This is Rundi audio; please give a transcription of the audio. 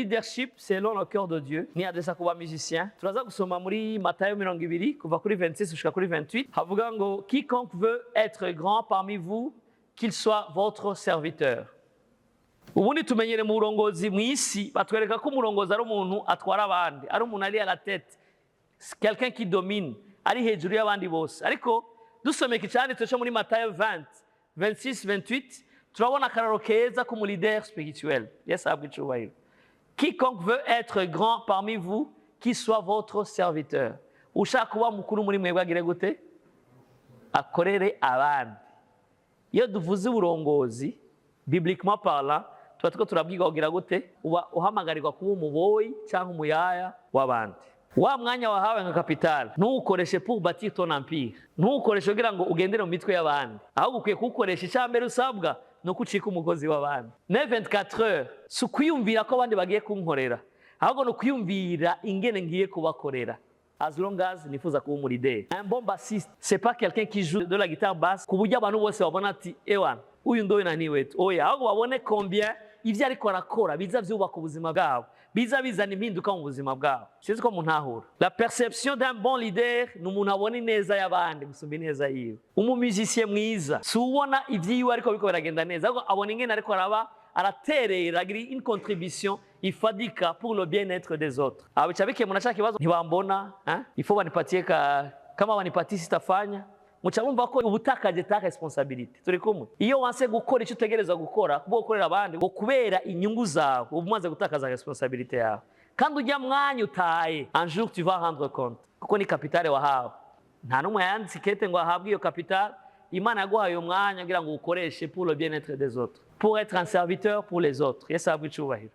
leadership selon le cœur de Dieu ni adresa kuba musicien. Turaza gusoma muri Matayo 20 kuva kuri 26 gushika kuri 28 havuga ngo quiconque veut être grand parmi vous qu'il soit votre serviteur. Ubundi tumenyere mu burongozi mw'isi batwereka ko umurongozi ari umuntu atwara abandi, ari umuntu ari à la tête, quelqu'un qui domine, ari hejuru y'abandi bose. Ariko dusomeka icyanditswe cyo muri Matayo 20 26 28 turabona akararo keza k'umu leader spirituel. Yes, ahabwa icubahiro. Quiconque veut être grand parmi vous, qu'il soit votre serviteur. Ushaka kuba mukuru muri mwebwe agire gute? Akorere abandi. Iyo duvuze uburongozi, bibliquement parlant, tuba turiko turabwirwa kugira gute? Uba uhamagarirwa kuba umuboyi cyangwa umuyaya w'abandi. Wa mwanya wahawe nka capital ntuwukoreshe pour bâtir ton empire, ntuwukoreshe kugira ngo ugendere mu mitwe y'abandi, ahubwo ukwiye kuwukoresha icyambere usabwa no kucika umugozi w'abandi. Ne 24 heures si ukwiyumvira ko abandi bagiye kunkorera, ahubwo no kwiyumvira ingene ngiye kubakorera. As long as nifuza kuba umulideri. Un bon bassiste, c'est pas quelqu'un qui joue de la guitare basse ku buryo abantu bose babona ati ewana uyu ndowe nani wetu. Oya, ahubwo babone combien ivyo ariko arakora biza vyubaka ubuzima bwabo, biza bizana impinduka mu buzima bwabo. Sizi ko muntahura. La perception d'un bon leader ni umuntu abona ineza y'abandi gusumba ineza yiwe. Umumusicien mwiza si ubona ivyiwe ariko biko biragenda neza, ahubwo abona ingene ariko araba araterera une contribution ifadika pour le bien-être des autres. Abo chabike munashaka kibazo ntibambona, il faut banipatie kama banipatie sitafanya muca bumva ko ubutakaje ta responsabilité. Turi kumwe iyo wanse gukora icyo utegereza gukora kubo gukorera abandi ngo kubera inyungu zawe umaze gutakaza responsabilité yawe, kandi ujya mwanya utaye un jour tu vas rendre compte kuko ni capitale wahawe. Nta numwe yanditse kete ngo ahabwe iyo capitale. Imana yaguhaye umwanya kugira ngo ukoreshe pour le bien-être des autres, pour être un serviteur pour les autres. Yesu ahabwe icubahiro.